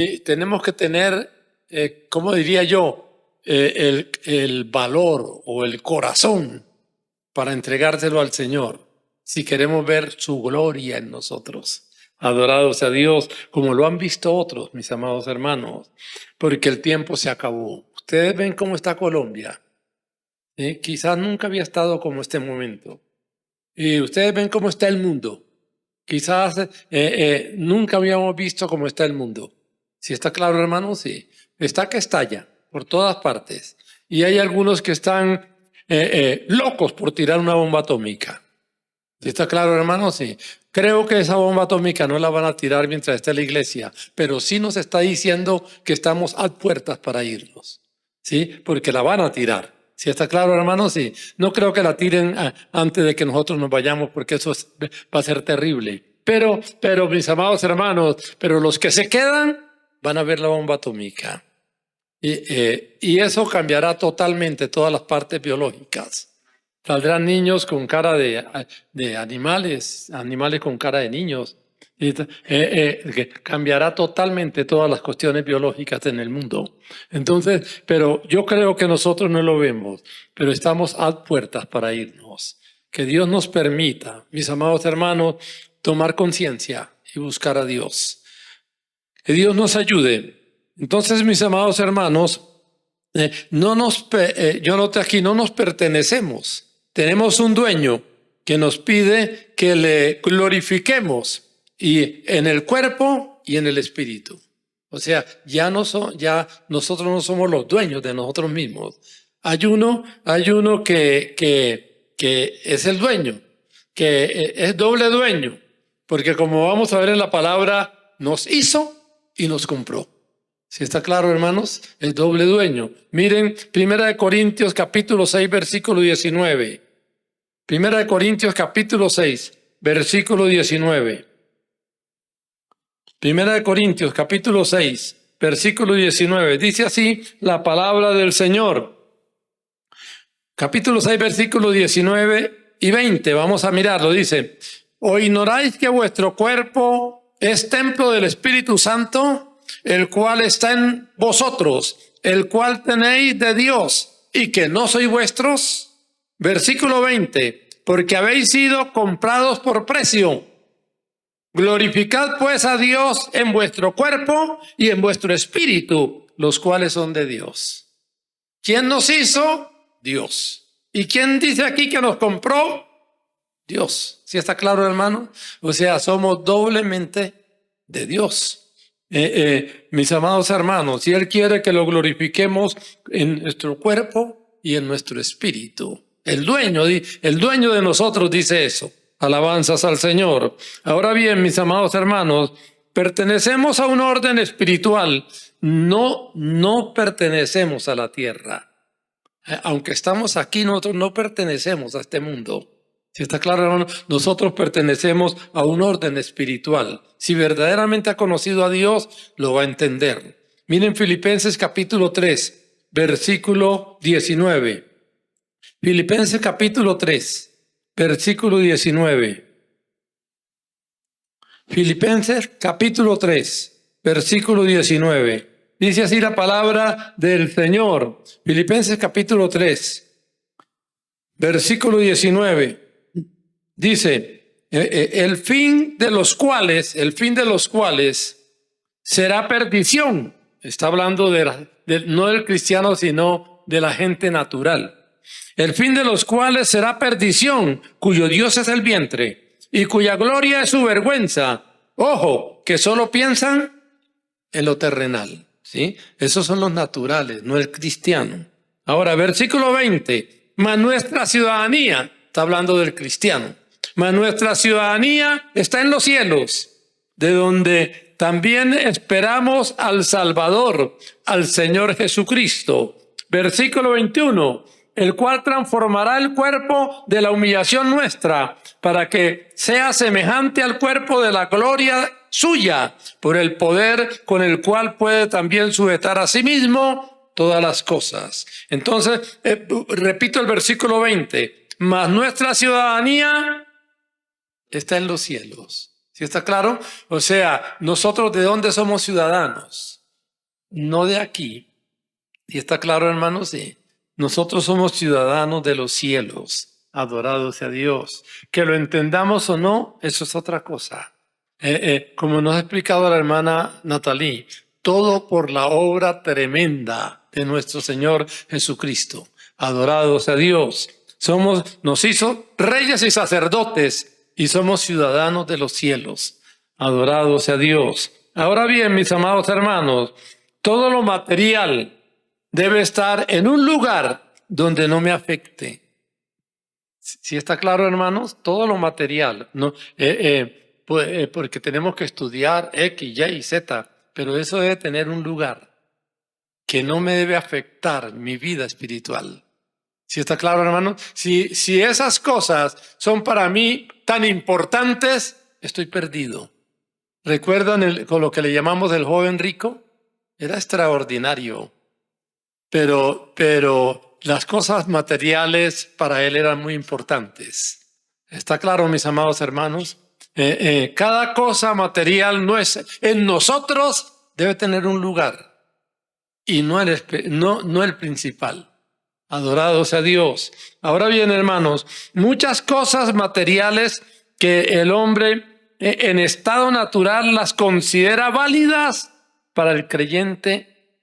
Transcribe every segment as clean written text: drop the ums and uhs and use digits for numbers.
Y tenemos que tener, ¿cómo diría yo? El valor o el corazón para entregárselo al Señor, si queremos ver su gloria en nosotros. Adorados a Dios, como lo han visto otros, mis amados hermanos, porque el tiempo se acabó. Ustedes ven cómo está Colombia. Quizás nunca había estado como este momento. Y ustedes ven cómo está el mundo. Quizás nunca habíamos visto cómo está el mundo. ¿Sí está claro, hermano? Sí. Está que estalla por todas partes. Y hay algunos que están locos por tirar una bomba atómica. ¿Sí está claro, hermano? Sí. Creo que esa bomba atómica no la van a tirar mientras esté en la iglesia, pero sí nos está diciendo que estamos a puertas para irnos. ¿Sí? Porque la van a tirar. ¿Sí está claro, hermano? Sí. No creo que la tiren antes de que nosotros nos vayamos, porque eso va a ser terrible. Pero, mis amados hermanos, pero los que se quedan van a ver la bomba atómica. Y eso cambiará totalmente todas las partes biológicas. Saldrán niños con cara de animales con cara de niños. Que cambiará totalmente todas las cuestiones biológicas en el mundo. Entonces, pero yo creo que nosotros no lo vemos, pero estamos a puertas para irnos. Que Dios nos permita, mis amados hermanos, tomar conciencia y buscar a Dios. Que Dios nos ayude. Entonces, mis amados hermanos, yo noté aquí, no nos pertenecemos. Tenemos un dueño que nos pide que le glorifiquemos y en el cuerpo y en el espíritu. O sea, ya nosotros no somos los dueños de nosotros mismos. Hay uno que es el dueño, que es doble dueño, porque como vamos a ver en la palabra, nos hizo y nos compró. ¿Sí está claro, hermanos? El doble dueño. Miren, 1 Corintios capítulo 6, versículo 19. 1 Corintios capítulo 6, versículo 19. 1 Corintios capítulo 6, versículo 19. Dice así la palabra del Señor. Capítulo 6, versículo 19 y 20. Vamos a mirarlo. Dice, ¿o ignoráis que vuestro cuerpo es templo del Espíritu Santo, el cual está en vosotros, el cual tenéis de Dios, y que no sois vuestros? Versículo 20, porque habéis sido comprados por precio. Glorificad pues a Dios en vuestro cuerpo y en vuestro espíritu, los cuales son de Dios. ¿Quién nos hizo? Dios. ¿Y quién dice aquí que nos compró? Dios. ¿Sí está claro, hermano? O sea, somos doblemente de Dios. Mis amados hermanos, si Él quiere que lo glorifiquemos en nuestro cuerpo y en nuestro espíritu. El dueño de nosotros dice eso. Alabanzas al Señor. Ahora bien, mis amados hermanos, pertenecemos a un orden espiritual. No pertenecemos a la tierra. Aunque estamos aquí, nosotros no pertenecemos a este mundo. ¿Sí está claro, hermano? Nosotros pertenecemos a un orden espiritual. Si verdaderamente ha conocido a Dios, lo va a entender. Miren Filipenses capítulo 3, versículo 19. Filipenses capítulo 3, versículo 19. Filipenses capítulo 3, versículo 19. Dice así la palabra del Señor. Filipenses capítulo 3, versículo 19. Dice, el fin de los cuales será perdición. Está hablando no del cristiano, sino de la gente natural. El fin de los cuales será perdición, cuyo Dios es el vientre, y cuya gloria es su vergüenza. Ojo, que solo piensan en lo terrenal, ¿sí? Esos son los naturales, no el cristiano. Ahora, versículo 20. Mas nuestra ciudadanía, está hablando del cristiano, mas nuestra ciudadanía está en los cielos, de donde también esperamos al Salvador, al Señor Jesucristo. Versículo 21. El cual transformará el cuerpo de la humillación nuestra, para que sea semejante al cuerpo de la gloria suya, por el poder con el cual puede también sujetar a sí mismo todas las cosas. Entonces, repito el versículo 20. Mas nuestra ciudadanía está en los cielos. ¿Sí está claro? O sea, nosotros ¿de dónde somos ciudadanos? No de aquí. ¿Sí está claro, hermanos? Sí. Nosotros somos ciudadanos de los cielos. Adorado sea Dios. Que lo entendamos o no, eso es otra cosa. Como nos ha explicado la hermana Natalie, todo por la obra tremenda de nuestro Señor Jesucristo. Adorado sea Dios. Nos hizo reyes y sacerdotes y somos ciudadanos de los cielos. Adorado sea Dios. Ahora bien, mis amados hermanos, todo lo material debe estar en un lugar donde no me afecte. ¿Sí está claro, hermanos? Todo lo material, ¿no? Porque tenemos que estudiar X, Y y Z, pero eso debe tener un lugar que no me debe afectar mi vida espiritual. ¿Sí está claro, hermanos? Si esas cosas son para mí tan importantes, estoy perdido. ¿Recuerdan con lo que le llamamos el joven rico? Era extraordinario, pero las cosas materiales para él eran muy importantes. ¿Está claro, mis amados hermanos? Cada cosa material no es en nosotros, debe tener un lugar y no el principal. Adorado sea Dios. Ahora bien, hermanos, muchas cosas materiales que el hombre en estado natural las considera válidas para el creyente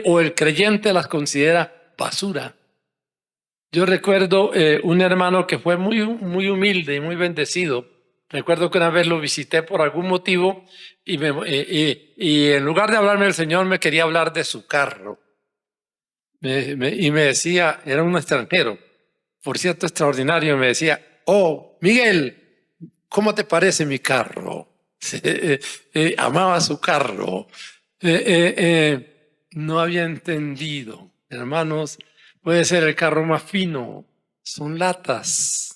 o el creyente las considera basura. Yo recuerdo un hermano que fue muy humilde y muy bendecido. Recuerdo que una vez lo visité por algún motivo y en lugar de hablarme del Señor me quería hablar de su carro. Y me decía, era un extranjero, por cierto extraordinario, me decía, oh, Miguel, ¿cómo te parece mi carro? Amaba su carro. No había entendido, hermanos, puede ser el carro más fino, son latas.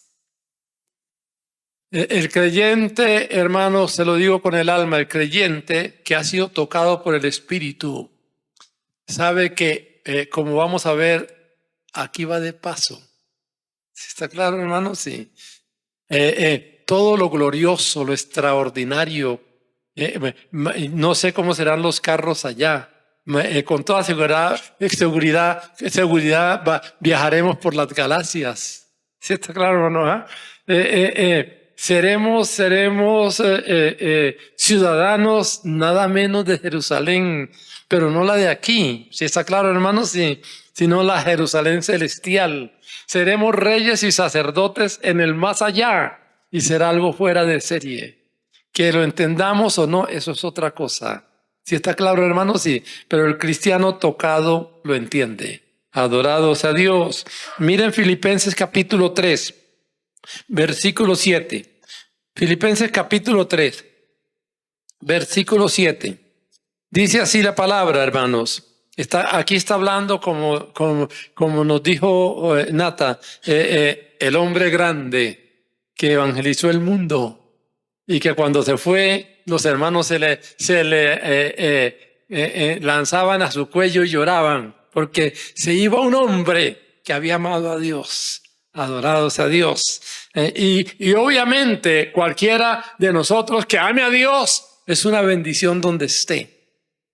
El creyente, hermanos, se lo digo con el alma, el creyente que ha sido tocado por el Espíritu, sabe que como vamos a ver, aquí va de paso. ¿Está claro, hermano? Sí. Todo lo glorioso, lo extraordinario, no sé cómo serán los carros allá. Con toda seguridad viajaremos por las galaxias. ¿Sí está claro, hermano? Seremos ciudadanos nada menos de Jerusalén, pero no la de aquí. ¿Sí está claro, hermanos? Sí, sino la Jerusalén celestial. Seremos reyes y sacerdotes en el más allá y será algo fuera de serie. Que lo entendamos o no, eso es otra cosa. ¿Sí está claro, hermanos? Sí, pero el cristiano tocado lo entiende. Adorado sea Dios. Miren Filipenses capítulo 3, versículo 7. Filipenses capítulo 3, versículo 7. Dice así la palabra, hermanos. Aquí está hablando como nos dijo Nata, el hombre grande que evangelizó el mundo y que cuando se fue, los hermanos se le lanzaban a su cuello y lloraban porque se iba un hombre que había amado a Dios, adorados a Dios. Y obviamente cualquiera de nosotros que ame a Dios es una bendición donde esté.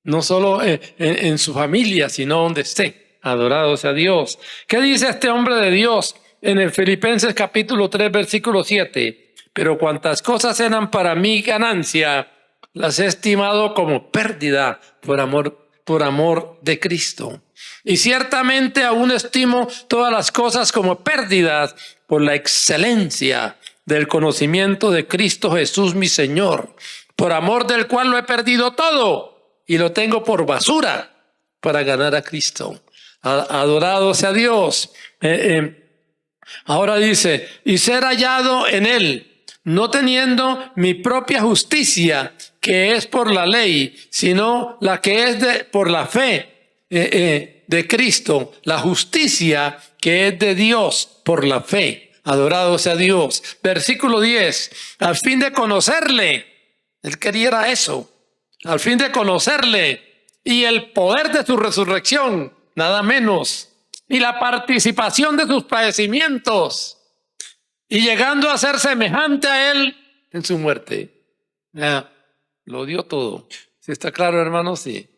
No solo en su familia, sino donde esté. Adorado sea Dios. ¿Qué dice este hombre de Dios en el Filipenses capítulo 3, versículo 7? Pero cuantas cosas eran para mí ganancia, las he estimado como pérdida por amor de Cristo. Y ciertamente aún estimo todas las cosas como pérdidas por la excelencia del conocimiento de Cristo Jesús mi Señor, por amor del cual lo he perdido todo y lo tengo por basura para ganar a Cristo. Adorado sea Dios. Ahora dice, y ser hallado en Él, no teniendo mi propia justicia, que es por la ley, sino la que es por la fe de Cristo, la justicia que es de Dios por la fe. Adorado sea Dios. Versículo 10, al fin de conocerle, él quería eso. Al fin de conocerle y el poder de su resurrección, nada menos, y la participación de sus padecimientos, y llegando a ser semejante a él en su muerte. Ya, lo dio todo. ¿Sí está claro, hermano? Sí.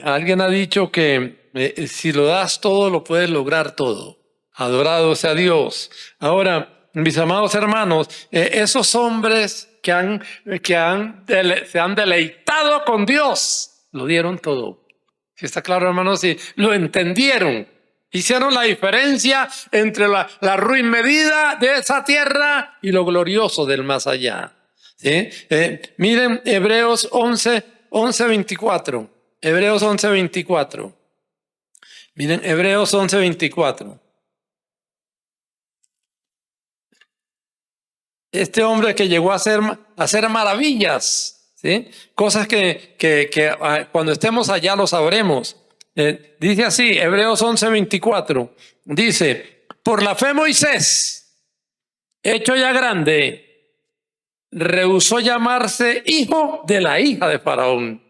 Alguien ha dicho que si lo das todo, lo puedes lograr todo. Adorado sea Dios. Ahora, mis amados hermanos, esos hombres se han deleitado con Dios, lo dieron todo. ¿Sí está claro, hermanos? Sí, lo entendieron. Hicieron la diferencia entre la ruin medida de esa tierra y lo glorioso del más allá. ¿Sí? Miren Hebreos 11:24. Hebreos 11:24. Miren Hebreos 11:24. Este hombre que llegó a hacer maravillas, ¿sí? Cosas que cuando estemos allá lo sabremos. Dice así, Hebreos 11:24. Dice, por la fe Moisés, hecho ya grande, rehusó llamarse hijo de la hija de Faraón.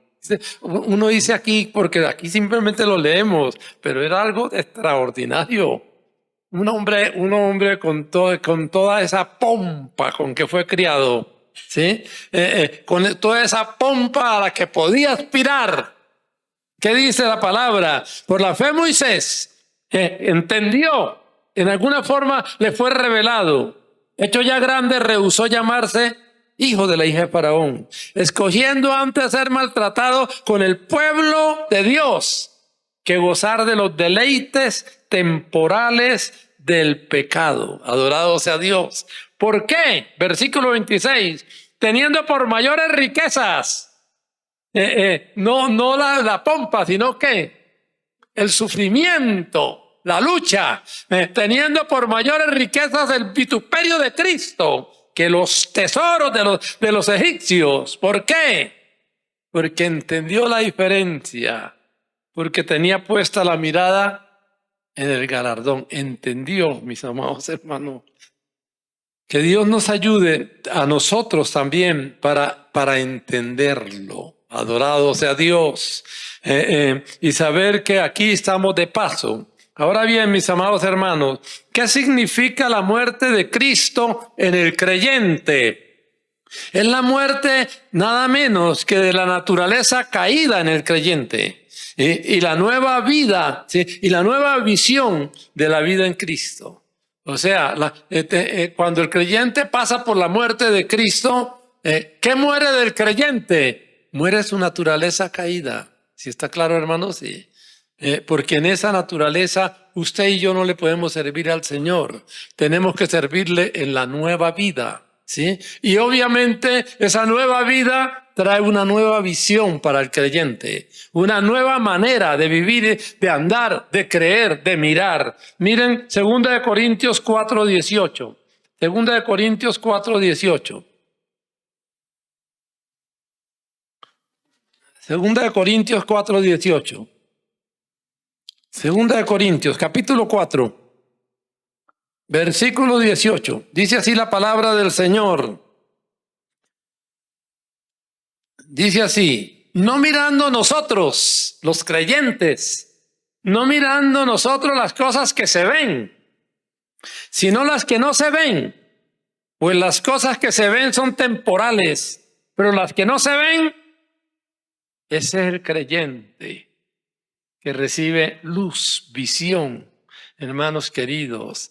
Uno dice aquí, porque aquí simplemente lo leemos, pero era algo extraordinario. Un hombre con toda esa pompa con que fue criado, ¿sí? Con toda esa pompa a la que podía aspirar. ¿Qué dice la palabra? Por la fe Moisés entendió, en alguna forma le fue revelado. Hecho ya grande, rehusó llamarse hijo de la hija de Faraón, escogiendo antes ser maltratado con el pueblo de Dios que gozar de los deleites temporales del pecado. Adorado sea Dios. ¿Por qué? Versículo 26. Teniendo por mayores riquezas, no la pompa, sino que el sufrimiento, la lucha, teniendo por mayores riquezas el vituperio de Cristo que los tesoros de los egipcios. ¿Por qué? Porque entendió la diferencia, porque tenía puesta la mirada en el galardón. Entendió, mis amados hermanos. Que Dios nos ayude a nosotros también para entenderlo. Adorado sea Dios. Y saber que aquí estamos de paso. Ahora bien, mis amados hermanos, ¿qué significa la muerte de Cristo en el creyente? Es la muerte nada menos que de la naturaleza caída en el creyente. Y la nueva vida, ¿sí? Y la nueva visión de la vida en Cristo. O sea, cuando el creyente pasa por la muerte de Cristo, ¿qué muere del creyente? Muere su naturaleza caída. ¿Sí está claro, hermanos? Sí. Porque en esa naturaleza usted y yo no le podemos servir al Señor. Tenemos que servirle en la nueva vida. ¿Sí? Y obviamente esa nueva vida trae una nueva visión para el creyente, una nueva manera de vivir, de andar, de creer, de mirar. Miren, 2 Corintios 4:18. 2 Corintios 4:18. 2 Corintios 4:18. 2 Corintios, capítulo 4. Versículo 18, dice así la palabra del Señor. Dice así, no mirando nosotros, los creyentes, no mirando nosotros las cosas que se ven, sino las que no se ven. Pues las cosas que se ven son temporales, pero las que no se ven, ese es el creyente que recibe luz, visión, hermanos queridos.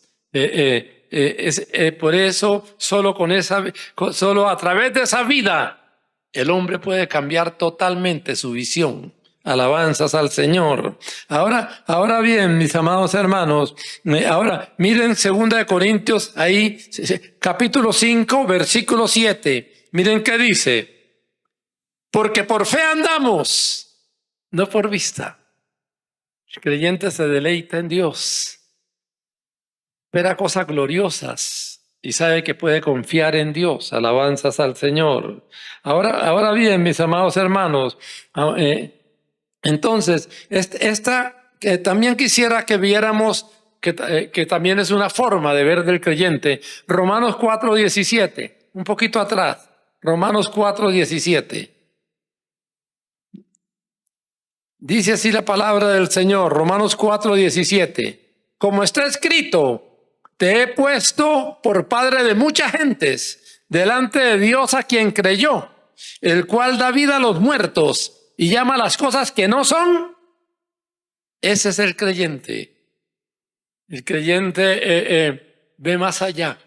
Por eso, solo a través de esa vida, el hombre puede cambiar totalmente su visión. Alabanzas al Señor. Ahora bien, mis amados hermanos, ahora miren 2 Corintios, ahí, capítulo 5, versículo 7. Miren qué dice. Porque por fe andamos, no por vista. El creyente se deleita en Dios. Espera cosas gloriosas y sabe que puede confiar en Dios. Alabanzas al Señor. Ahora bien, mis amados hermanos, entonces, también quisiera que viéramos que también es una forma de ver del creyente. Romanos 4:17, un poquito atrás. Romanos 4:17. Dice así la palabra del Señor, Romanos 4:17. Como está escrito, te he puesto por padre de muchas gentes, delante de Dios a quien creyó, el cual da vida a los muertos y llama las cosas que no son. Ese es el creyente. El creyente ve más allá,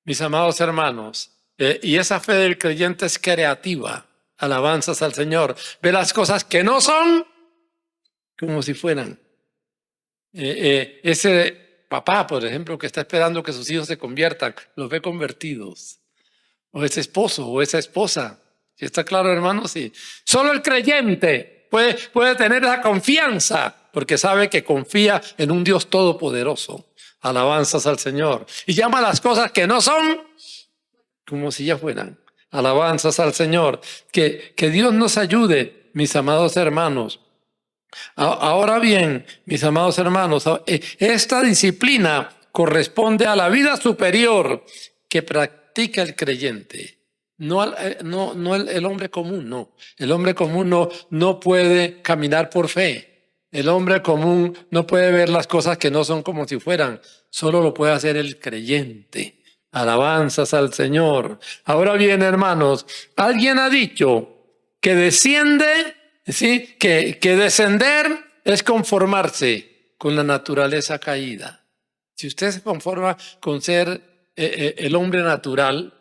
mis amados hermanos. Y esa fe del creyente es creativa. Alabanzas al Señor. Ve las cosas que no son como si fueran. Ese papá, por ejemplo, que está esperando que sus hijos se conviertan, los ve convertidos. O ese esposo o esa esposa. ¿Sí está claro, hermanos? Sí. Solo el creyente puede tener esa confianza porque sabe que confía en un Dios todopoderoso. Alabanzas al Señor. Y llama a las cosas que no son como si ya fueran. Alabanzas al Señor. Que Dios nos ayude, mis amados hermanos. Ahora bien, mis amados hermanos, esta disciplina corresponde a la vida superior que practica el creyente. No el hombre común, no. El hombre común no puede caminar por fe. El hombre común no puede ver las cosas que no son como si fueran. Solo lo puede hacer el creyente. Alabanzas al Señor. Ahora bien, hermanos, alguien ha dicho que desciende, ¿sí? Que descender es conformarse con la naturaleza caída. Si usted se conforma con ser el hombre natural,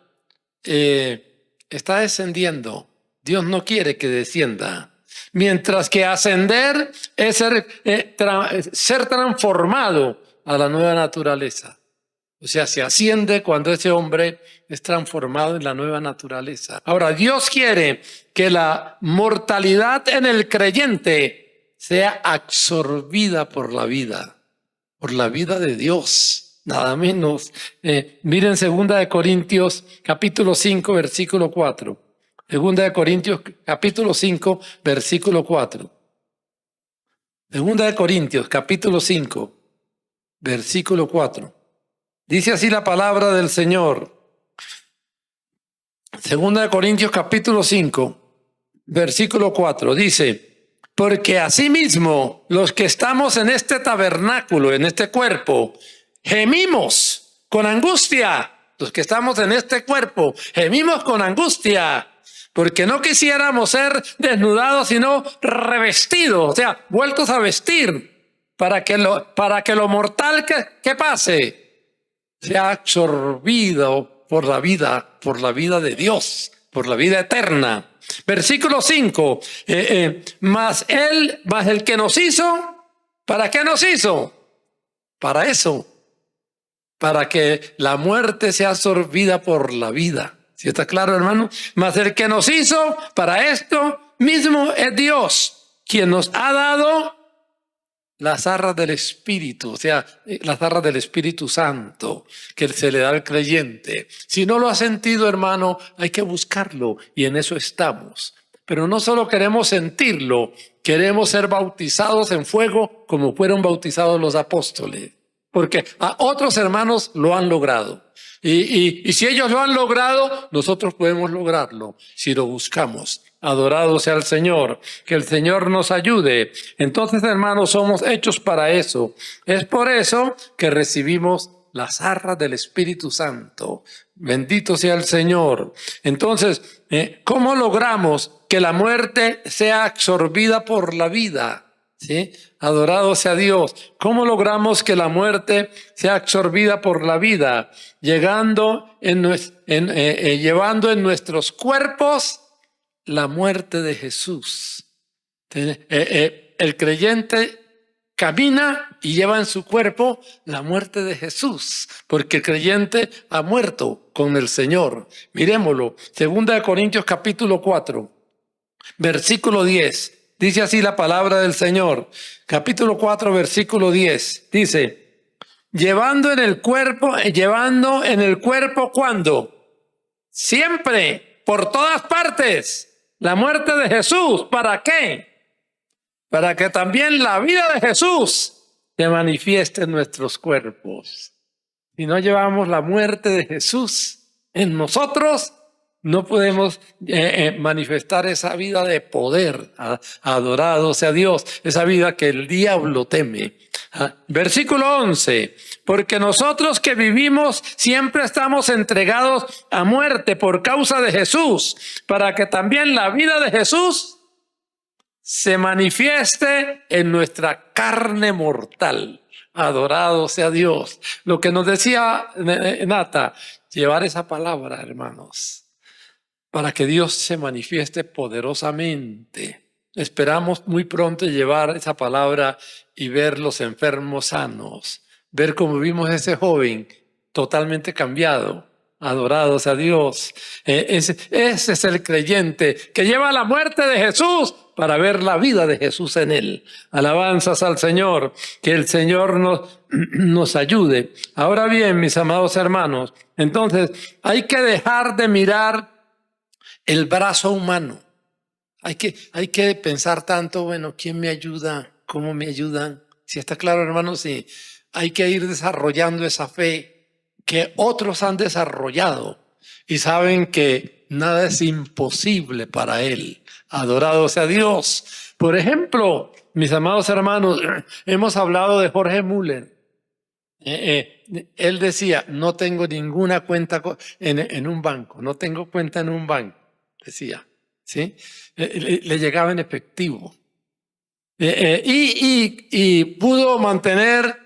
está descendiendo. Dios no quiere que descienda. Mientras que ascender es ser transformado a la nueva naturaleza. O sea, se asciende cuando ese hombre es transformado en la nueva naturaleza. Ahora, Dios quiere que la mortalidad en el creyente sea absorbida por la vida de Dios, nada menos. Miren 2 Corintios capítulo 5, versículo 4. 2 Corintios capítulo 5, versículo 4. 2 Corintios capítulo 5, versículo 4. Dice así la palabra del Señor. 2 Corintios capítulo 5, versículo 4. Dice, porque asimismo los que estamos en este tabernáculo, en este cuerpo, gemimos con angustia. Los que estamos en este cuerpo, gemimos con angustia, porque no quisiéramos ser desnudados, sino revestidos, o sea, vueltos a vestir, para que lo mortal que pase sea absorbido por la vida de Dios, por la vida eterna. Versículo 5, mas el que nos hizo, ¿para qué nos hizo? Para eso, para que la muerte sea absorbida por la vida. ¿Sí está claro, hermano? Mas el que nos hizo para esto mismo es Dios, quien nos ha dado las arras del Espíritu, o sea, las arras del Espíritu Santo que se le da al creyente. Si no lo ha sentido, hermano, hay que buscarlo y en eso estamos. Pero no solo queremos sentirlo, queremos ser bautizados en fuego como fueron bautizados los apóstoles. Porque a otros hermanos lo han logrado. Y si ellos lo han logrado, nosotros podemos lograrlo si lo buscamos. Adorado sea el Señor, que el Señor nos ayude. Entonces, hermanos, somos hechos para eso. Es por eso que recibimos las arras del Espíritu Santo. Bendito sea el Señor. Entonces, ¿cómo logramos que la muerte sea absorbida por la vida? ¿Sí? Adorado sea Dios. ¿Cómo logramos que la muerte sea absorbida por la vida? Llevando en nuestros cuerpos la muerte de Jesús. El creyente camina y lleva en su cuerpo la muerte de Jesús, porque el creyente ha muerto con el Señor. Miremoslo, 2 Corintios capítulo 4, versículo 10. Dice así la palabra del Señor. Capítulo 4, versículo 10. Dice, llevando en el cuerpo, ¿cuándo? Siempre, por todas partes, la muerte de Jesús. ¿Para qué? Para que también la vida de Jesús se manifieste en nuestros cuerpos. Si no llevamos la muerte de Jesús en nosotros, no podemos manifestar esa vida de poder, adorado sea Dios, esa vida que el diablo teme. Versículo 11, porque nosotros que vivimos siempre estamos entregados a muerte por causa de Jesús, para que también la vida de Jesús se manifieste en nuestra carne mortal. Adorado sea Dios. Lo que nos decía Nata, llevar esa palabra, hermanos, para que Dios se manifieste poderosamente. Esperamos muy pronto llevar esa palabra y ver los enfermos sanos, ver cómo vimos a ese joven totalmente cambiado. Adorado sea Dios. Ese es el creyente que lleva la muerte de Jesús para ver la vida de Jesús en él. Alabanzas al Señor, que el Señor nos ayude. Ahora bien, mis amados hermanos, entonces hay que dejar de mirar el brazo humano. Hay que pensar tanto, bueno, ¿quién me ayuda? ¿Cómo me ayudan? Si está claro, hermanos, sí. Hay que ir desarrollando esa fe que otros han desarrollado y saben que nada es imposible para Él. Adorado sea Dios. Por ejemplo, mis amados hermanos, hemos hablado de Jorge Müller. Él decía, no tengo ninguna cuenta en un banco, no tengo cuenta en un banco, decía, ¿sí? Le llegaba en efectivo. Y pudo mantener,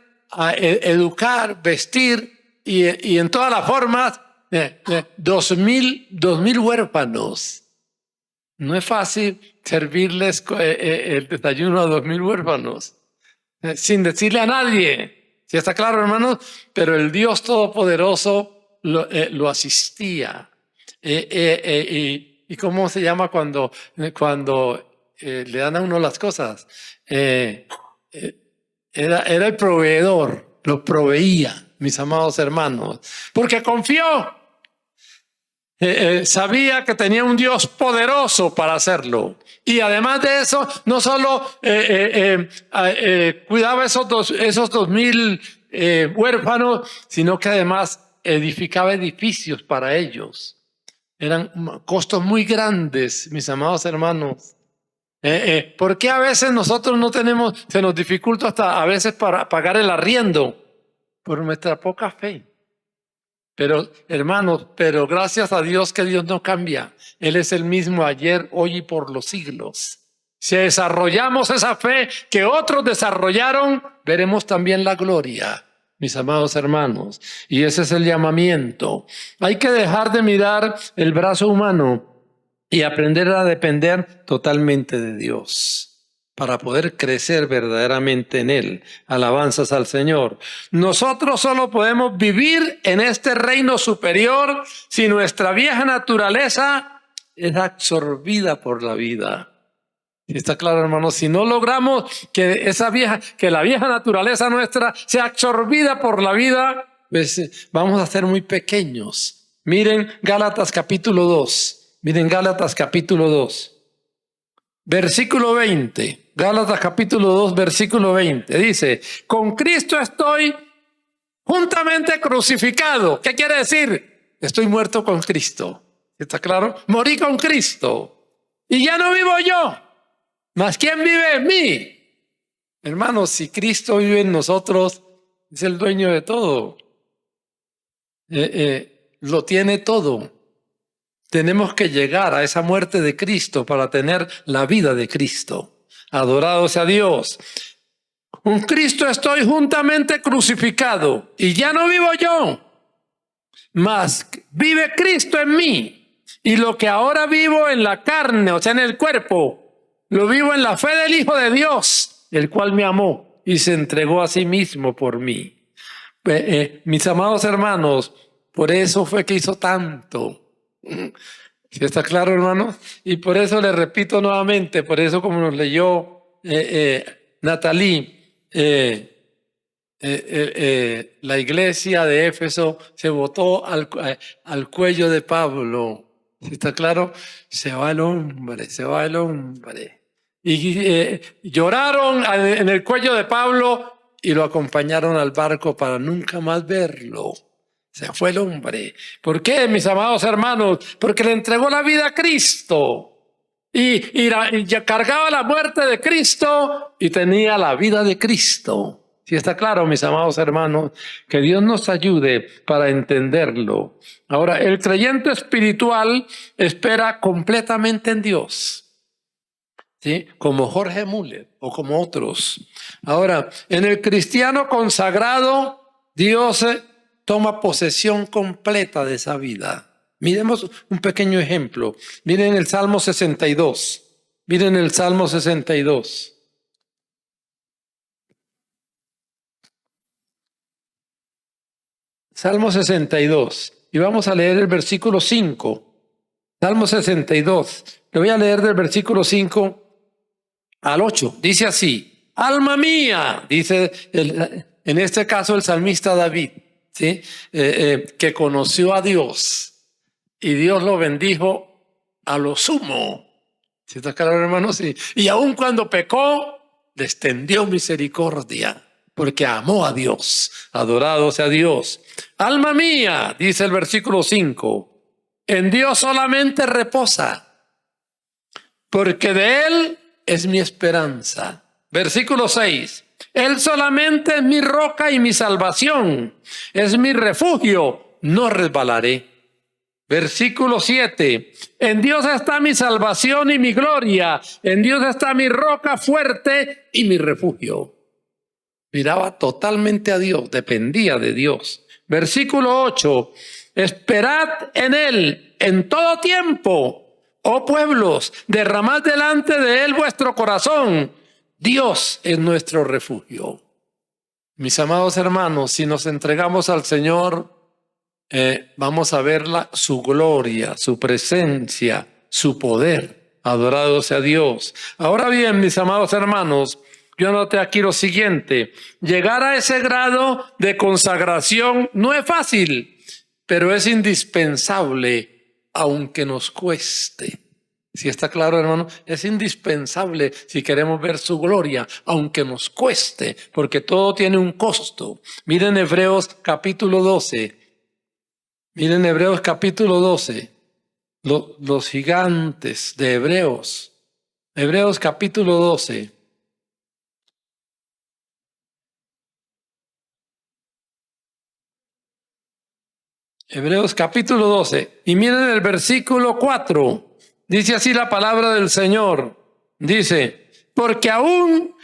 educar, vestir y en todas las formas 2.000 huérfanos. No es fácil servirles el desayuno a 2.000 huérfanos sin decirle a nadie. ¿Sí está claro, hermanos? Pero el Dios Todopoderoso lo asistía. ¿Y cómo se llama cuando le dan a uno las cosas? Era el proveedor, lo proveía, mis amados hermanos, porque confió. Sabía que tenía un Dios poderoso para hacerlo. Y además de eso, no solo cuidaba esos 2.000 huérfanos, sino que además edificaba edificios para ellos. Eran costos muy grandes, mis amados hermanos. ¿Por qué a veces nosotros no tenemos, se nos dificulta hasta a veces para pagar el arriendo? Por nuestra poca fe. Pero, hermanos, pero gracias a Dios que Dios no cambia. Él es el mismo ayer, hoy y por los siglos. Si desarrollamos esa fe que otros desarrollaron, veremos también la gloria, mis amados hermanos. Y ese es el llamamiento. Hay que dejar de mirar el brazo humano y aprender a depender totalmente de Dios para poder crecer verdaderamente en Él. Alabanzas al Señor. Nosotros solo podemos vivir en este reino superior si nuestra vieja naturaleza es absorbida por la vida. ¿Está claro, hermanos? Si no logramos que la vieja naturaleza nuestra sea absorbida por la vida, pues vamos a ser muy pequeños. Miren Gálatas capítulo 2. Miren Gálatas capítulo 2. Versículo 20. Gálatas capítulo 2, versículo 20. Dice, con Cristo estoy juntamente crucificado. ¿Qué quiere decir? Estoy muerto con Cristo. ¿Está claro? Morí con Cristo. Y ya no vivo yo, mas ¿quién vive en mí? Hermanos, si Cristo vive en nosotros, es el dueño de todo. Lo tiene todo. Tenemos que llegar a esa muerte de Cristo para tener la vida de Cristo. Adorado sea Dios. Con Cristo estoy juntamente crucificado y ya no vivo yo, mas vive Cristo en mí. Y lo que ahora vivo en la carne, o sea, en el cuerpo, lo vivo en la fe del Hijo de Dios, el cual me amó y se entregó a sí mismo por mí. Mis amados hermanos, por eso fue que hizo tanto. ¿Sí está claro, hermano? Y por eso le repito nuevamente, por eso como nos leyó Natalie, la iglesia de Éfeso se botó al cuello de Pablo. ¿Sí está claro? Se va el hombre, se va el hombre. Y lloraron en el cuello de Pablo y lo acompañaron al barco para nunca más verlo. Se fue el hombre. ¿Por qué, mis amados hermanos? Porque le entregó la vida a Cristo. Y ya cargaba la muerte de Cristo y tenía la vida de Cristo. Si está claro, mis amados hermanos, que Dios nos ayude para entenderlo. Ahora, el creyente espiritual espera completamente en Dios. ¿Sí? Como Jorge Müller o como otros. Ahora, en el cristiano consagrado, Dios toma posesión completa de esa vida. Miremos un pequeño ejemplo. Miren el Salmo 62. Miren el Salmo 62. Salmo 62. Y vamos a leer el versículo 5. Salmo 62. Le voy a leer del versículo 5 al 8. Dice así: alma mía, dice en este caso el salmista David, ¿sí? Que conoció a Dios y Dios lo bendijo a lo sumo. ¿Sí está claro, hermanos? Sí. Y aun cuando pecó, le extendió misericordia, porque amó a Dios. Adorado sea Dios. Alma mía, dice el versículo 5, en Dios solamente reposa, porque de Él es mi esperanza. Versículo 6. Él solamente es mi roca y mi salvación. Es mi refugio, no resbalaré. Versículo 7. En Dios está mi salvación y mi gloria. En Dios está mi roca fuerte y mi refugio. Miraba totalmente a Dios, dependía de Dios. Versículo 8. Esperad en Él en todo tiempo. Oh pueblos, derramad delante de Él vuestro corazón. Dios es nuestro refugio. Mis amados hermanos, si nos entregamos al Señor, vamos a ver su gloria, su presencia, su poder. Adorado sea Dios. Ahora bien, mis amados hermanos, yo anoté aquí lo siguiente: llegar a ese grado de consagración no es fácil, pero es indispensable, aunque nos cueste. Si está claro, hermano, es indispensable si queremos ver su gloria, aunque nos cueste, porque todo tiene un costo. Miren Hebreos capítulo 12. Miren Hebreos capítulo 12. Los gigantes de Hebreos. Hebreos capítulo 12. Hebreos capítulo 12. Y miren el versículo 4. Dice así la palabra del Señor. Dice, porque aún,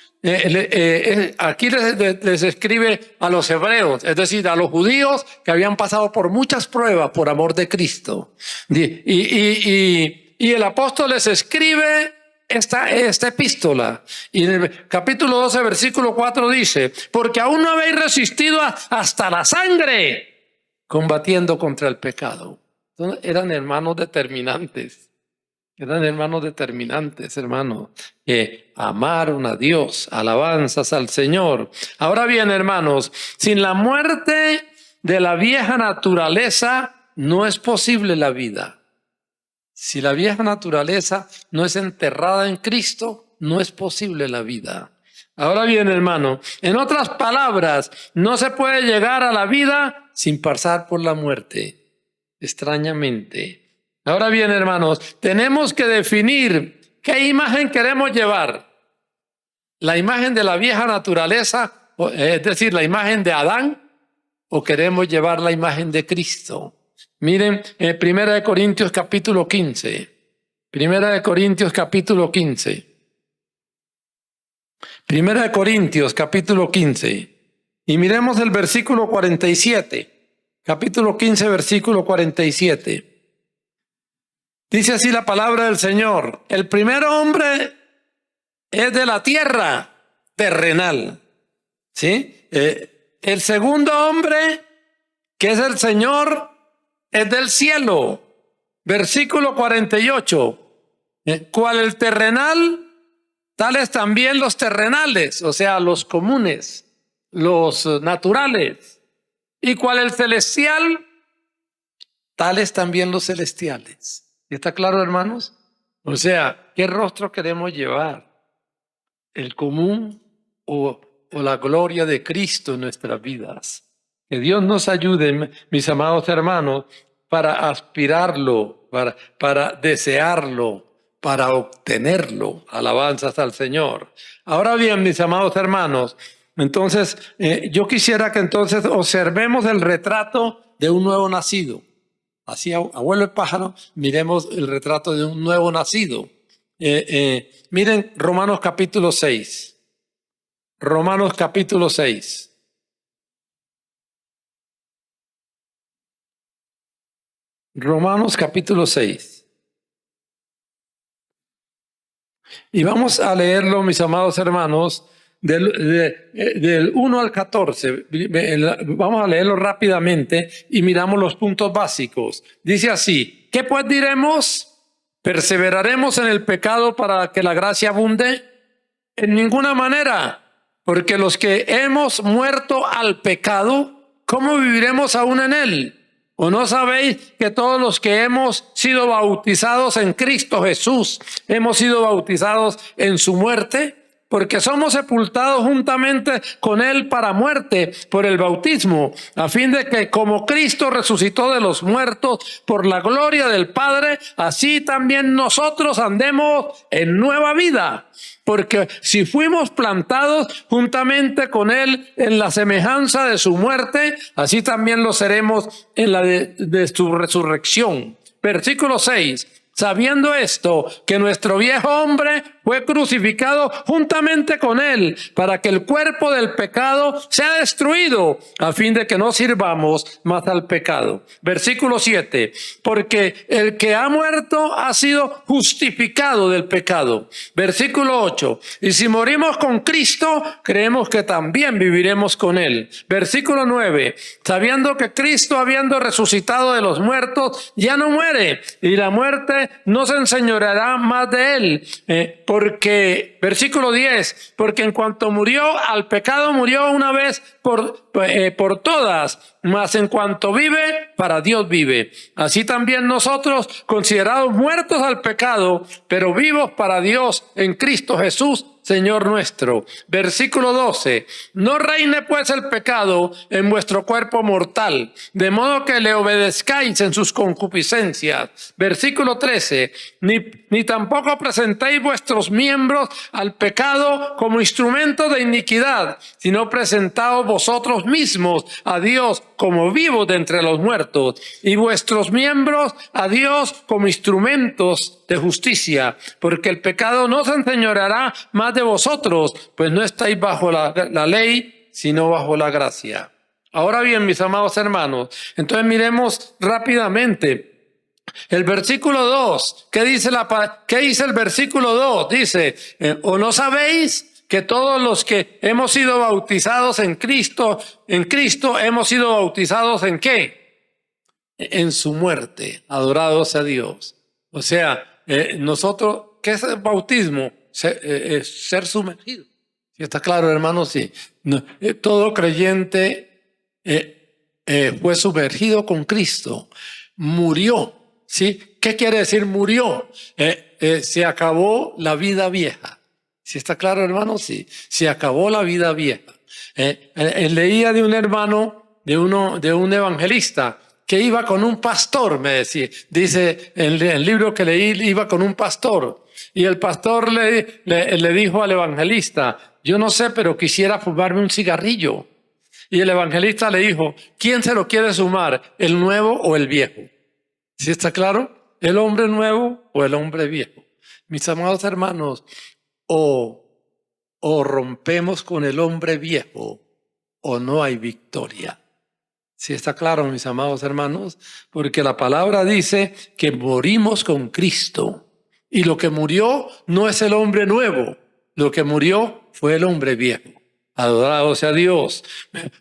aquí les escribe a los hebreos, es decir, a los judíos que habían pasado por muchas pruebas por amor de Cristo. Y el apóstol les escribe esta epístola. Y en el capítulo 12, versículo 4 dice, porque aún no habéis resistido hasta la sangre, combatiendo contra el pecado. Entonces, eran hermanos determinantes. Eran hermanos determinantes, hermanos, que amaron a Dios, alabanzas al Señor. Ahora bien, hermanos, sin la muerte de la vieja naturaleza no es posible la vida. Si la vieja naturaleza no es enterrada en Cristo, no es posible la vida. Ahora bien, hermano, en otras palabras, no se puede llegar a la vida sin pasar por la muerte, extrañamente. Ahora bien, hermanos, tenemos que definir qué imagen queremos llevar. ¿La imagen de la vieja naturaleza, es decir, la imagen de Adán, o queremos llevar la imagen de Cristo? Miren, 1 Corintios capítulo 15. 1 Corintios capítulo 15. 1 Corintios capítulo 15. Y miremos el versículo 47. Capítulo 15, versículo 47. Dice así la palabra del Señor: el primer hombre es de la tierra, terrenal. ¿Sí? El segundo hombre, que es el Señor, es del cielo. Versículo 48. ¿Cuál el terrenal? Tales también los terrenales, o sea, los comunes, los naturales. ¿Y cuál el celestial? Tales también los celestiales. ¿Está claro, hermanos? O sea, ¿qué rostro queremos llevar? ¿El común o la gloria de Cristo en nuestras vidas? Que Dios nos ayude, mis amados hermanos, para aspirarlo, para desearlo, para obtenerlo. Alabanzas al Señor. Ahora bien, mis amados hermanos, entonces yo quisiera que entonces observemos el retrato de un nuevo nacido. Así, abuelo el pájaro, miremos el retrato de un nuevo nacido. Miren Romanos capítulo 6. Romanos capítulo 6. Romanos capítulo 6. Y vamos a leerlo, mis amados hermanos, del 1 al 14. Vamos a leerlo rápidamente y miramos los puntos básicos. Dice así: ¿qué pues diremos? ¿Perseveraremos en el pecado para que la gracia abunde? En ninguna manera, porque los que hemos muerto al pecado, ¿cómo viviremos aún en él? ¿O no sabéis que todos los que hemos sido bautizados en Cristo Jesús, hemos sido bautizados en su muerte? Porque somos sepultados juntamente con él para muerte por el bautismo, a fin de que como Cristo resucitó de los muertos por la gloria del Padre, así también nosotros andemos en nueva vida. Porque si fuimos plantados juntamente con él en la semejanza de su muerte, así también lo seremos en la de su resurrección. Versículo 6. Sabiendo esto, que nuestro viejo hombre fue crucificado juntamente con él, para que el cuerpo del pecado sea destruido, a fin de que no sirvamos más al pecado. Versículo 7. Porque el que ha muerto ha sido justificado del pecado. Versículo 8. Y si morimos con Cristo, creemos que también viviremos con él. Versículo 9. Sabiendo que Cristo, habiendo resucitado de los muertos, ya no muere, y la muerte no se enseñoreará más de él, porque, versículo 10, porque en cuanto murió al pecado, murió una vez por todas, mas en cuanto vive, para Dios vive. Así también nosotros, considerados muertos al pecado, pero vivos para Dios en Cristo Jesús, Señor nuestro. Versículo 12. No reine pues el pecado en vuestro cuerpo mortal, de modo que le obedezcáis en sus concupiscencias. Versículo 13. Ni tampoco presentéis vuestros miembros al pecado como instrumento de iniquidad, sino presentaos vosotros mismos a Dios como vivos de entre los muertos, y vuestros miembros a Dios como instrumentos de justicia, porque el pecado no se enseñoreará más de vosotros, pues no estáis bajo la ley, sino bajo la gracia. Ahora bien, mis amados hermanos, entonces miremos rápidamente el versículo 2. ¿Qué dice el versículo 2? Dice, ¿o no sabéis que todos los que hemos sido bautizados en Cristo hemos sido bautizados en qué? En su muerte. Adorado sea Dios. O sea, nosotros, ¿qué es el bautismo? Ser sumergido. ¿Sí está claro, hermanos? Sí. No, todo creyente fue sumergido con Cristo. Murió. ¿Sí? ¿Qué quiere decir murió? Se acabó la vida vieja. ¿Sí está claro, hermano? Sí. Se acabó la vida vieja. Leía de un hermano, de un evangelista, que iba con un pastor, me decía. Dice en el libro que leí, iba con un pastor. Y el pastor le dijo al evangelista, yo no sé, pero quisiera fumarme un cigarrillo. Y el evangelista le dijo, ¿quién se lo quiere fumar, el nuevo o el viejo? ¿Sí está claro? ¿El hombre nuevo o el hombre viejo? Mis amados hermanos, o rompemos con el hombre viejo o no hay victoria. ¿Sí está claro, mis amados hermanos? Porque la palabra dice que morimos con Cristo. Y lo que murió no es el hombre nuevo. Lo que murió fue el hombre viejo. Adorado sea Dios.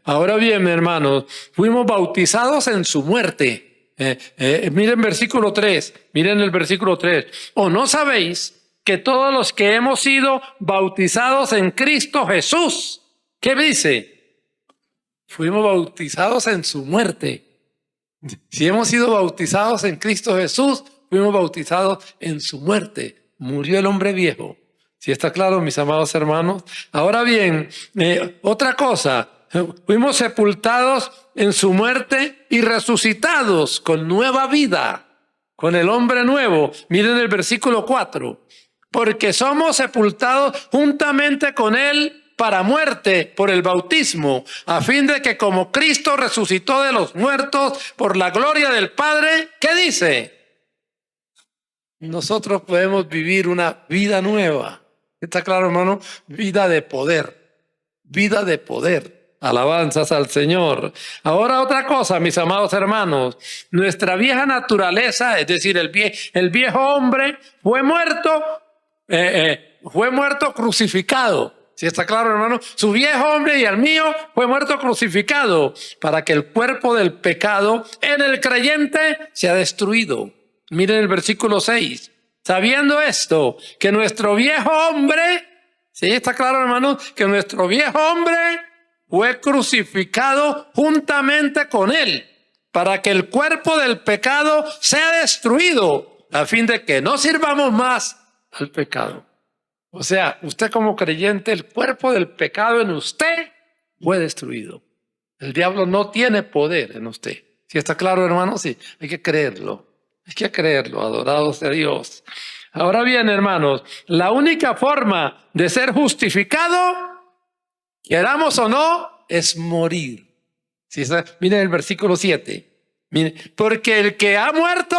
Ahora bien, hermanos, fuimos bautizados en su muerte. Miren versículo 3. Miren el versículo 3. ¿O no sabéis que todos los que hemos sido bautizados en Cristo Jesús? ¿Qué dice? Fuimos bautizados en su muerte. Si hemos sido bautizados en Cristo Jesús, fuimos bautizados en su muerte. Murió el hombre viejo. ¿Sí está claro, mis amados hermanos? Ahora bien, otra cosa. Fuimos sepultados en su muerte y resucitados con nueva vida, con el hombre nuevo. Miren el versículo 4. Porque somos sepultados juntamente con él para muerte por el bautismo, a fin de que como Cristo resucitó de los muertos por la gloria del Padre, ¿qué dice? Nosotros podemos vivir una vida nueva. ¿Está claro, hermano? Vida de poder. Vida de poder. Alabanzas al Señor. Ahora otra cosa, mis amados hermanos. Nuestra vieja naturaleza, es decir, el viejo hombre, fue muerto crucificado. ¿Sí está claro, hermano? Su viejo hombre y el mío fue muerto crucificado para que el cuerpo del pecado en el creyente sea destruido. Miren el versículo 6. Sabiendo esto, que nuestro viejo hombre, ¿sí está claro, hermano? Que nuestro viejo hombre fue crucificado juntamente con él para que el cuerpo del pecado sea destruido, a fin de que no sirvamos más al pecado. O sea, usted como creyente, el cuerpo del pecado en usted fue destruido. El diablo no tiene poder en usted. ¿Sí está claro, hermano? Sí, hay que creerlo. Hay que creerlo, adorado sea Dios. Ahora bien, hermanos, la única forma de ser justificado, queramos o no, es morir. ¿Sí está? Miren el versículo 7. Miren, porque el que ha muerto,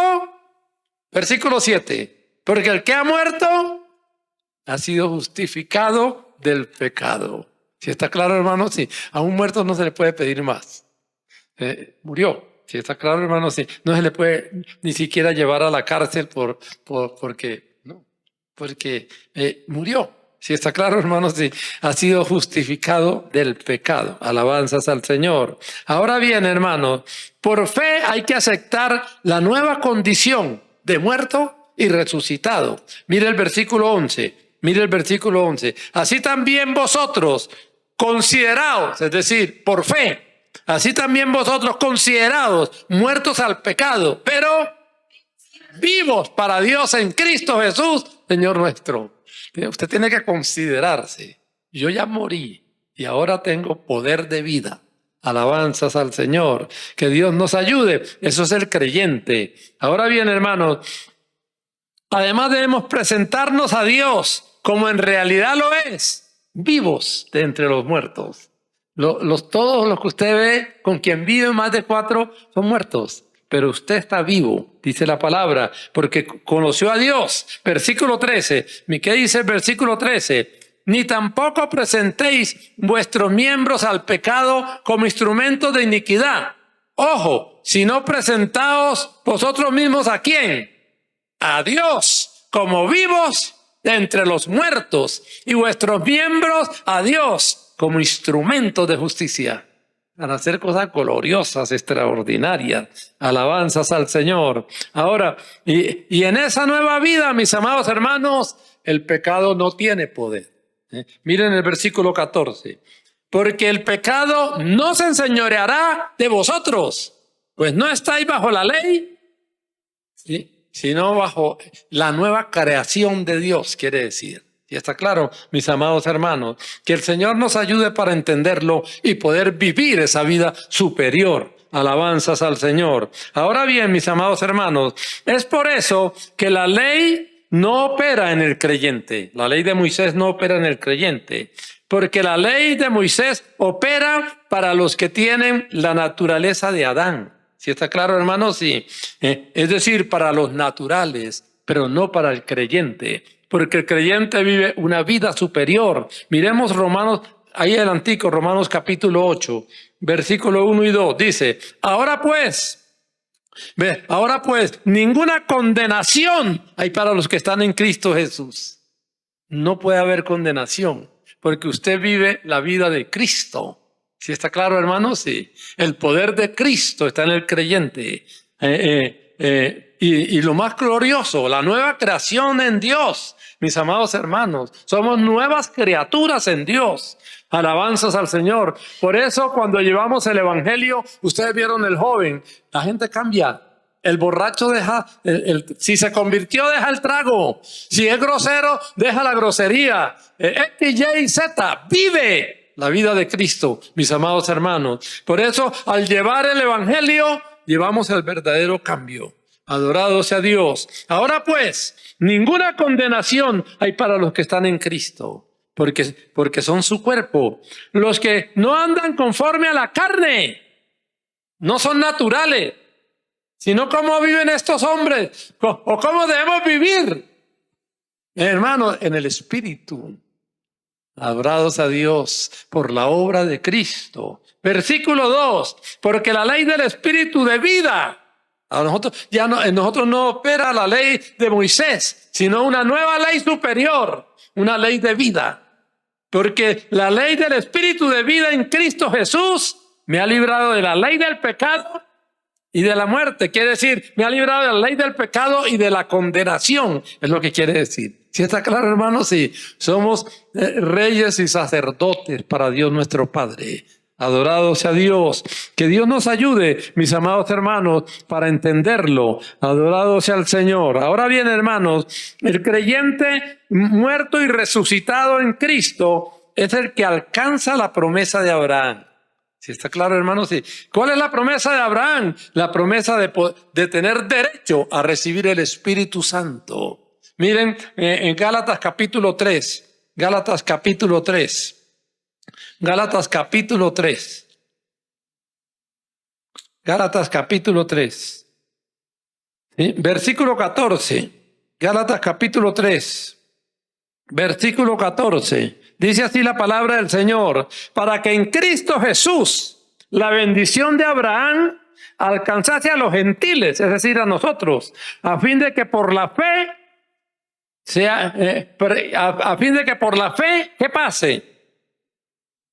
versículo 7, porque el que ha muerto ha sido justificado del pecado. ¿Sí está claro, hermano? Sí. A un muerto no se le puede pedir más. Murió. ¿Sí está claro, hermano? Sí. No se le puede ni siquiera llevar a la cárcel porque murió. ¿Sí está claro, hermano? Sí. Ha sido justificado del pecado. Alabanzas al Señor. Ahora bien, hermano, por fe hay que aceptar la nueva condición de muerto y resucitado. Mire el versículo 11. Mire el versículo 11. Así también vosotros, considerados, es decir, por fe, así también vosotros considerados muertos al pecado, pero vivos para Dios en Cristo Jesús, Señor nuestro. Usted tiene que considerarse. Yo ya morí y ahora tengo poder de vida. Alabanzas al Señor. Que Dios nos ayude. Eso es el creyente. Ahora bien, hermanos, además debemos presentarnos a Dios como en realidad lo es, vivos de entre los muertos. Todos los que usted ve con quien vive más de 4 son muertos, pero usted está vivo, dice la palabra, porque conoció a Dios. Versículo 13, ¿qué dice el versículo 13? Ni tampoco presentéis vuestros miembros al pecado como instrumentos de iniquidad. Ojo, sino presentaos vosotros mismos ¿a quién? A Dios como vivos de entre los muertos y vuestros miembros a Dios como instrumentos de justicia para hacer cosas gloriosas, extraordinarias. Alabanzas al Señor. Ahora, y en esa nueva vida, mis amados hermanos, el pecado no tiene poder. Miren el versículo 14. Porque el pecado no se enseñoreará de vosotros, pues no estáis bajo la ley, ¿sí?, sino bajo la nueva creación de Dios, quiere decir. Y está claro, mis amados hermanos, que el Señor nos ayude para entenderlo y poder vivir esa vida superior. Alabanzas al Señor. Ahora bien, mis amados hermanos, es por eso que la ley no opera en el creyente. La ley de Moisés no opera en el creyente, porque la ley de Moisés opera para los que tienen la naturaleza de Adán. ¿Sí está claro, hermanos? Sí. Es decir, para los naturales, pero no para el creyente, porque el creyente vive una vida superior. Miremos Romanos, ahí adelantico, Romanos capítulo 8, versículo 1 y 2, dice, ahora pues, ninguna condenación hay para los que están en Cristo Jesús. No puede haber condenación, porque usted vive la vida de Cristo. ¿Sí está claro, hermanos? Sí. El poder de Cristo está en el creyente. Y lo más glorioso, la nueva creación en Dios. Mis amados hermanos, somos nuevas criaturas en Dios. Alabanzas al Señor. Por eso cuando llevamos el evangelio, ustedes vieron el joven, la gente cambia. El borracho deja, si se convirtió, deja el trago. Si es grosero, deja la grosería. X, Y, Z, vive la vida de Cristo, mis amados hermanos. Por eso, al llevar el evangelio, llevamos el verdadero cambio. Adorado sea Dios. Ahora pues, ninguna condenación hay para los que están en Cristo, porque son su cuerpo. Los que no andan conforme a la carne, no son naturales, sino cómo viven estos hombres, o cómo debemos vivir. Hermanos, en el Espíritu. Adorados a Dios por la obra de Cristo. Versículo 2, porque la ley del Espíritu de vida, a nosotros, en nosotros no opera la ley de Moisés, sino una nueva ley superior, una ley de vida. Porque la ley del Espíritu de vida en Cristo Jesús me ha librado de la ley del pecado y de la muerte. Quiere decir, me ha librado de la ley del pecado y de la condenación, es lo que quiere decir. ¿Sí está claro, hermanos? Sí, somos reyes y sacerdotes para Dios nuestro Padre. Adorado sea Dios. Que Dios nos ayude, mis amados hermanos, para entenderlo. Adorado sea el Señor. Ahora bien, hermanos, el creyente muerto y resucitado en Cristo es el que alcanza la promesa de Abraham. ¿Sí está claro, hermanos? Sí. ¿Cuál es la promesa de Abraham? La promesa de tener derecho a recibir el Espíritu Santo. Miren, en Gálatas capítulo 3, Gálatas capítulo 3, Gálatas capítulo 3, Gálatas capítulo 3, ¿sí? Versículo 14, Gálatas capítulo 3, versículo 14, dice así la palabra del Señor, para que en Cristo Jesús la bendición de Abraham alcanzase a los gentiles, es decir, a nosotros, a fin de que por la fe, ¿qué pase?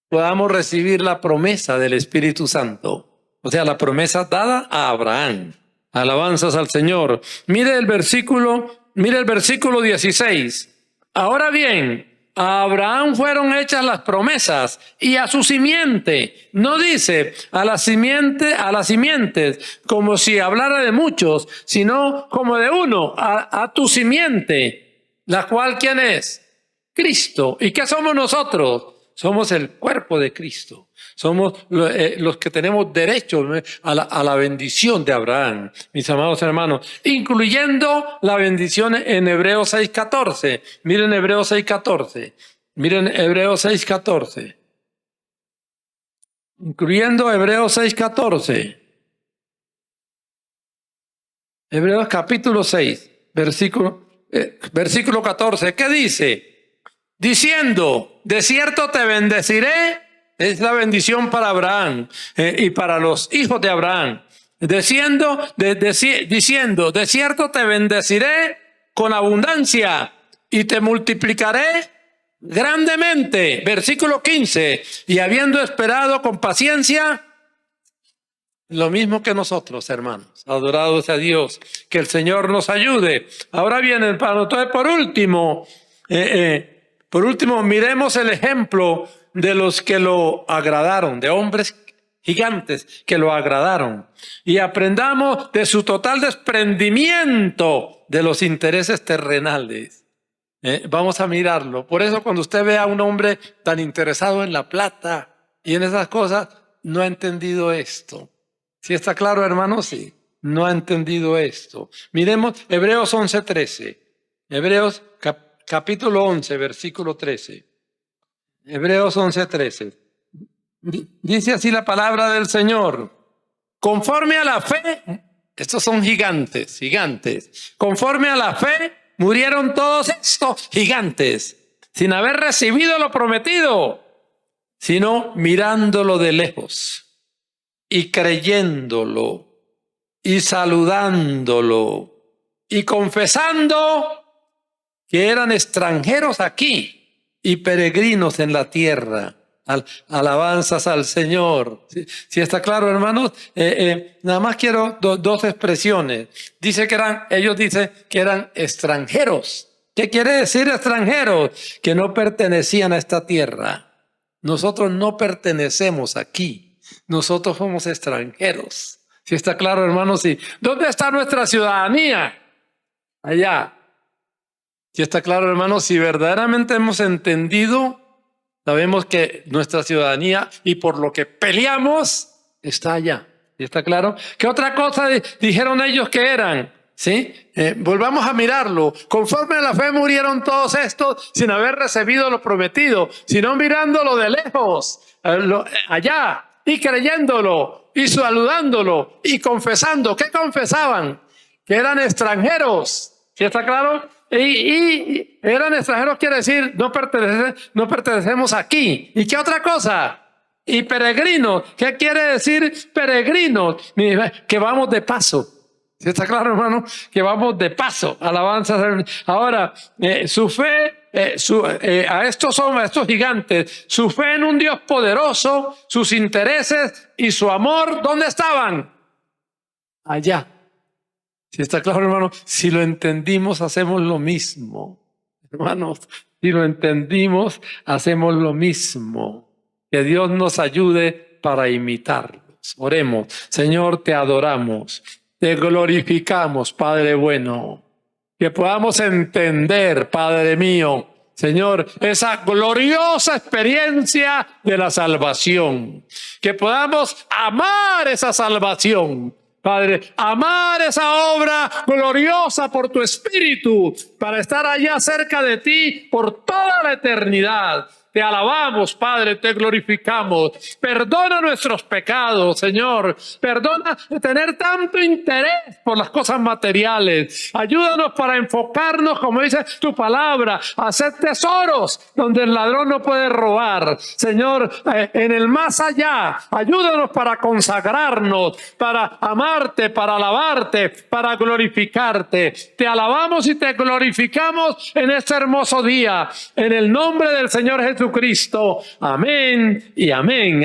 Podamos recibir la promesa del Espíritu Santo. O sea, la promesa dada a Abraham. Alabanzas al Señor. Mire el versículo 16. Ahora bien, a Abraham fueron hechas las promesas y a su simiente. No dice a las simientes, como si hablara de muchos, sino como de uno, a tu simiente. ¿La cual quién es? Cristo. ¿Y qué somos nosotros? Somos el cuerpo de Cristo. Somos los que tenemos derecho a la bendición de Abraham, mis amados hermanos, incluyendo la bendición en Hebreos 6:14. Miren Hebreos 6:14. Miren Hebreos 6:14. Incluyendo Hebreos 6:14. Hebreos capítulo 6, versículo 14. ¿Qué dice? Diciendo, de cierto te bendeciré, es la bendición para Abraham y para los hijos de Abraham. Diciendo, de cierto te bendeciré con abundancia y te multiplicaré grandemente. Versículo 15, y habiendo esperado con paciencia, lo mismo que nosotros, hermanos, adorados a Dios, que el Señor nos ayude. Ahora bien, hermano, entonces por último, miremos el ejemplo de los que lo agradaron, de hombres gigantes que lo agradaron. Y aprendamos de su total desprendimiento de los intereses terrenales. Vamos a mirarlo. Por eso cuando usted ve a un hombre tan interesado en la plata y en esas cosas, no ha entendido esto. ¿Sí está claro, hermanos? Sí. No ha entendido esto. Miremos Hebreos 11:13. Hebreos capítulo 11, versículo 13. Hebreos 11:13. Dice así la palabra del Señor. Conforme a la fe, estos son gigantes. Conforme a la fe, murieron todos estos gigantes, sin haber recibido lo prometido, sino mirándolo de lejos y creyéndolo y saludándolo y confesando que eran extranjeros aquí y peregrinos en la tierra. Alabanzas al Señor. ¿Sí está claro, hermanos? Nada más quiero dos expresiones. Ellos dicen que eran extranjeros. ¿Qué quiere decir extranjeros? Que no pertenecían a esta tierra. Nosotros no pertenecemos aquí. Nosotros somos extranjeros. ¿Sí está claro, hermanos? Sí. ¿Dónde está nuestra ciudadanía? Allá. ¿Sí está claro, hermanos? Si verdaderamente hemos entendido Sabemos que nuestra ciudadanía y por lo que peleamos está allá. ¿Y está claro? ¿Qué otra cosa dijeron ellos que eran? ¿Sí? Volvamos a mirarlo. Conforme a la fe murieron todos estos sin haber recibido lo prometido, sino mirándolo de lejos, allá, y creyéndolo, y saludándolo, y confesando. ¿Qué confesaban? Que eran extranjeros. ¿Sí está claro? Y eran extranjeros quiere decir no pertenecemos aquí. ¿Y qué otra cosa? Y peregrinos. ¿Qué quiere decir peregrinos? Que vamos de paso. ¿Sí está claro, hermano? Que vamos de paso. Alabanza. Ahora, su fe, a estos hombres, a estos gigantes, su fe en un Dios poderoso, sus intereses y su amor, ¿dónde estaban? Allá. ¿Sí está claro, hermano? Si lo entendimos, hacemos lo mismo. Hermanos, si lo entendimos, hacemos lo mismo. Que Dios nos ayude para imitarlos. Oremos. Señor, te adoramos. Te glorificamos, Padre bueno. Que podamos entender, Padre mío, Señor, esa gloriosa experiencia de la salvación. Que podamos amar esa salvación. Padre, amar esa obra gloriosa por tu Espíritu para estar allá cerca de ti por toda la eternidad. Te alabamos, Padre, te glorificamos. Perdona nuestros pecados, Señor. Perdona tener tanto interés por las cosas materiales. Ayúdanos para enfocarnos, como dice tu palabra, a hacer tesoros donde el ladrón no puede robar. Señor, en el más allá, ayúdanos para consagrarnos, para amarte, para alabarte, para glorificarte. Te alabamos y te glorificamos en este hermoso día. En el nombre del Señor Jesucristo. Amén y amén.